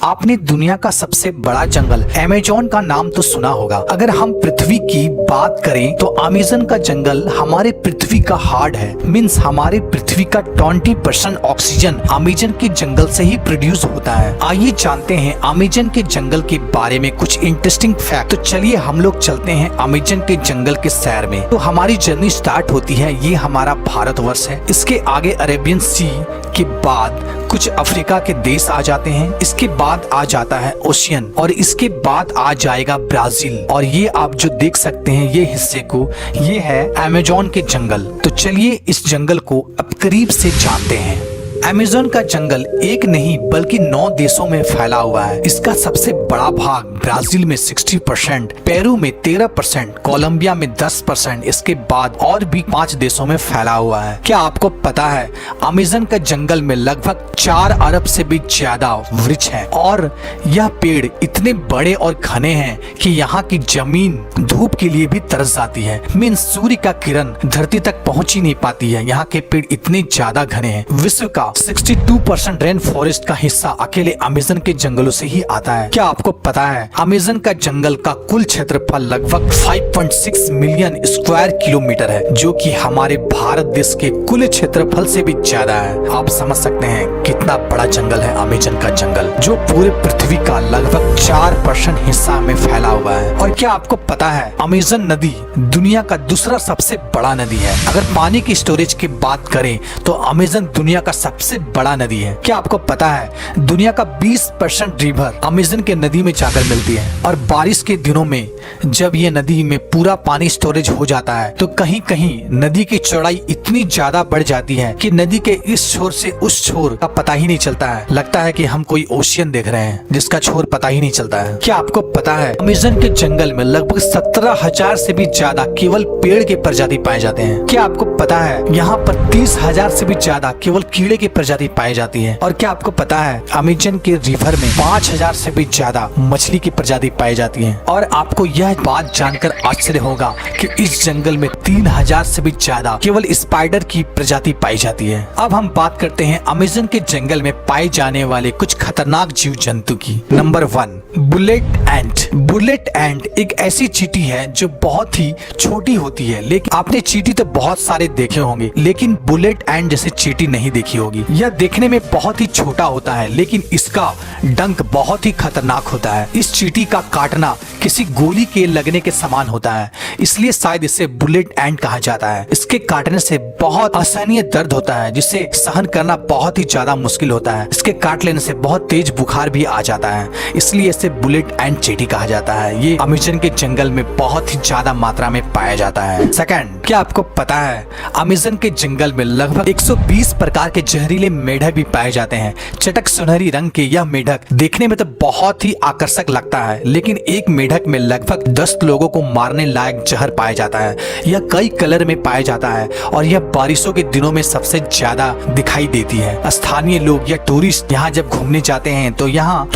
आपने दुनिया का सबसे बड़ा जंगल अमेज़न का नाम तो सुना होगा। अगर हम पृथ्वी की बात करें तो अमेज़न का जंगल हमारे पृथ्वी का हार्ट है। मीन्स हमारे पृथ्वी का 20% ऑक्सीजन अमेज़न के जंगल से ही प्रोड्यूस होता है। आइए जानते हैं अमेज़न के जंगल के बारे में कुछ इंटरेस्टिंग फैक्ट। तो चलिए हम लोग चलते हैं अमेज़न के जंगल के सैर में। तो हमारी जर्नी स्टार्ट होती है, ये हमारा भारतवर्ष है। इसके आगे अरेबियन सी के बाद कुछ अफ्रीका के देश आ जाते हैं। इसके बाद आ जाता है ओशियन और इसके बाद आ जाएगा ब्राजील। और ये आप जो देख सकते हैं ये हिस्से को, ये है अमेज़न के जंगल। तो चलिए इस जंगल को अब करीब से जानते हैं। अमेज़न का जंगल एक नहीं बल्कि 9 देशों में फैला हुआ है। इसका सबसे बड़ा भाग ब्राजील में 60%, पेरू में 13%, कोलंबिया में 10%, इसके बाद और भी 5 देशों में फैला हुआ है। क्या आपको पता है अमेज़न का जंगल में लगभग 4 अरब से भी ज्यादा वृक्ष हैं और यह पेड़ इतने बड़े और घने हैं कि यहाँ की जमीन धूप के लिए भी तरस जाती है। मीन्स सूर्य का किरण धरती तक पहुँच ही नहीं पाती है। यहाँ के पेड़ इतने ज्यादा घने हैं। विश्व का 62% रेन फॉरेस्ट का हिस्सा अकेले अमेज़न के जंगलों से ही आता है। क्या आपको पता है अमेज़न का जंगल का कुल क्षेत्रफल लगभग 5.6 मिलियन स्क्वायर किलोमीटर है, जो कि हमारे भारत देश के कुल क्षेत्रफल से भी ज्यादा है। आप समझ सकते हैं कितना बड़ा जंगल है अमेज़न का जंगल, जो पूरे पृथ्वी का लगभग 4% हिस्सा में फैला हुआ है। और क्या आपको पता है अमेज़न नदी दुनिया का दूसरा सबसे बड़ा नदी है। अगर पानी की स्टोरेज की बात करें तो अमेज़न दुनिया का सबसे बड़ा नदी है। क्या आपको पता है दुनिया का 20% रिवर अमेज़न के नदी में जाकर मिलती है। और बारिश के दिनों में जब ये नदी में पूरा पानी स्टोरेज हो जाता है तो कहीं कहीं नदी की चौड़ाई इतनी ज्यादा बढ़ जाती है कि नदी के इस छोर से उस छोर का पता ही नहीं चलता है। लगता है कि हम कोई ओशियन देख रहे हैं जिसका छोर पता ही नहीं चलता है। क्या आपको पता है अमेज़न के जंगल में लगभग 17,000 से भी ज्यादा केवल पेड़ के प्रजाति पाए जाते हैं। क्या आपको पता है यहाँ पर 30,000 से भी ज्यादा केवल कीड़े की प्रजाति पाई जाती है। और क्या आपको पता है अमेज़न के रिवर में 5,000 से भी ज्यादा मछली की प्रजाति पाई जाती है। और आपको यह बात जानकर आश्चर्य होगा कि इस जंगल में 3,000 से भी ज्यादा केवल स्पाइडर की प्रजाति पाई जाती है। अब हम बात करते हैं अमेज़न के जंगल में पाए जाने वाले कुछ खतरनाक जीव जंतु की। नंबर 1, बुलेट एंट। बुलेट एंट एक ऐसी चींटी है जो बहुत ही छोटी होती है। लेकिन आपने चींटी तो बहुत सारे देखे होंगे, लेकिन बुलेट एंट जैसे चींटी नहीं देखी होगी। यह देखने में बहुत ही छोटा होता है लेकिन इसका डंक बहुत ही खतरनाक होता है। इस चींटी का काटना किसी गोली के लगने के समान होता है, इसलिए शायद इसे बुलेट एंट कहा जाता है। इसके काटने से बहुत असहनीय दर्द होता है जिसे सहन करना बहुत ही ज्यादा मुश्किल होता है। इसके काट लेने से बहुत तेज बुखार भी आ जाता है, इसलिए इसे बुलेट एंट चींटी कहा जाता है। ये अमेज़न के जंगल में बहुत ही ज्यादा मात्रा में पाया जाता है। सेकंड, क्या आपको पता है अमेज़न के जंगल में लगभग 120 प्रकार के जहरीले मेढक भी पाए जाते हैं। चटक सुनहरी रंग के यह मेढक देखने में तो बहुत ही आकर्षक लगता है, लेकिन एक मेढक में लगभग 10 लोगों को मारने लायक जहर पाया जाता है। यह कई कलर में पाया जाता है और यह बारिशों के दिनों में सबसे ज्यादा दिखाई देती है। स्थानीय लोग या टूरिस्ट यहाँ जब घूमने जाते हैं तो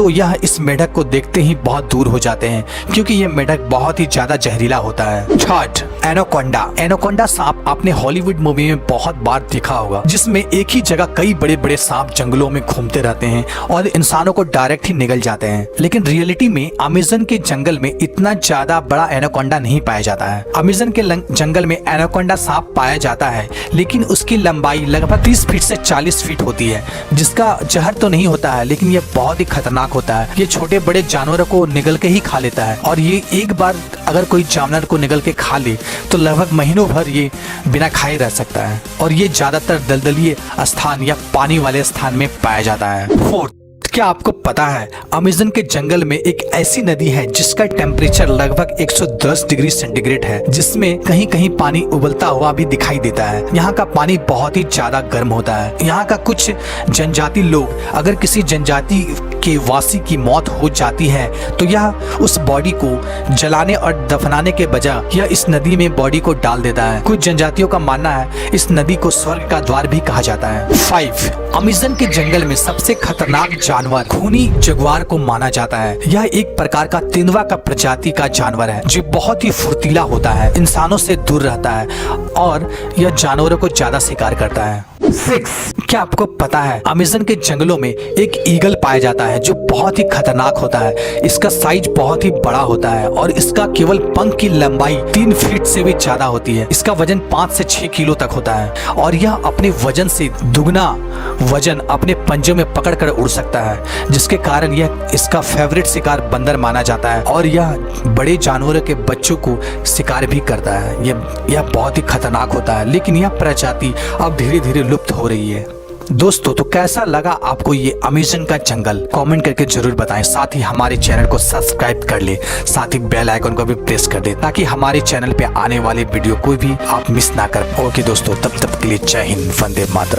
यह इस मेढक को देखते ही बहुत दूर हो जाते हैं, क्योंकि यह मेढक बहुत ही ज्यादा जहरीला होता है। Third, anaconda. एनाकोंडा सांप आपने हॉलीवुड मूवी में बहुत बार देखा होगा, जिसमें एक ही जगह कई बड़े बड़े सांप जंगलों में घूमते रहते हैं और इंसानों को डायरेक्ट ही निगल जाते हैं। लेकिन रियलिटी में अमेज़न के जंगल में इतना ज्यादा बड़ा एनाकोंडा नहीं पाया जाता है। अमेज़न के जंगल में एनाकोंडा सांप पाया जाता है, लेकिन उसकी लंबाई लगभग 30 फीट से 40 फीट होती है, जिसका जहर तो नहीं होता है लेकिन यह बहुत ही खतरनाक होता है। ये छोटे बड़े जानवरों को निगल के ही खा लेता है और ये एक बार अगर कोई जानवर को निगल के खा ले तो लगभग महीनों भर ये बिना खाए रह सकता है। और ये ज्यादातर दलदलीय स्थान या पानी वाले स्थान में पाया जाता है। फोर्थ, क्या आपको पता है अमेज़न के जंगल में एक ऐसी नदी है जिसका टेम्परेचर लगभग 110 डिग्री सेंटीग्रेड है, जिसमें कहीं कहीं पानी उबलता हुआ भी दिखाई देता है। यहाँ का पानी बहुत ही ज्यादा गर्म होता है। यहाँ का कुछ जनजाति लोग, अगर किसी जनजाति के वासी की मौत हो जाती है तो यह उस बॉडी को जलाने और दफनाने के बजाय यह इस नदी में बॉडी को डाल देता है। कुछ जनजातियों का मानना है इस नदी को स्वर्ग का द्वार भी कहा जाता है। 5, अमेज़न के जंगल में सबसे खतरनाक जानवर खूनी जगुआर को माना जाता है। यह एक प्रकार का तेंदुआ का प्रजाति का जानवर है जो बहुत ही फुर्तीला होता है, इंसानों से दूर रहता है और यह जानवरों को ज्यादा शिकार करता है। 6 क्या आपको पता है अमेज़न के जंगलों में एक ईगल पाया जाता है जो बहुत ही खतरनाक होता है। इसका साइज बहुत ही बड़ा होता है और इसका केवल पंख की लंबाई 3 फीट से भी ज्यादा होती है। इसका वजन 5 से 6 किलो तक होता है और यह अपने वजन से दुगना वजन अपने पंजों में पकड़ कर उड़ सकता है, जिसके कारण यह इसका फेवरेट शिकार बंदर माना जाता है और यह बड़े जानवरों के बच्चों को शिकार भी करता है। यह बहुत ही खतरनाक होता है, लेकिन यह प्रजाति अब धीरे धीरे लुप्त हो रही है। दोस्तों तो कैसा लगा आपको ये अमेज़न का जंगल, कमेंट करके जरूर बताएं। साथ ही हमारे चैनल को सब्सक्राइब कर ले, साथ ही बेल आइकन को भी प्रेस कर दे ताकि हमारे चैनल पे आने वाले वीडियो कोई भी आप मिस ना कर। ओके दोस्तों, तब तक के लिए जय हिंद, वंदे मातरम।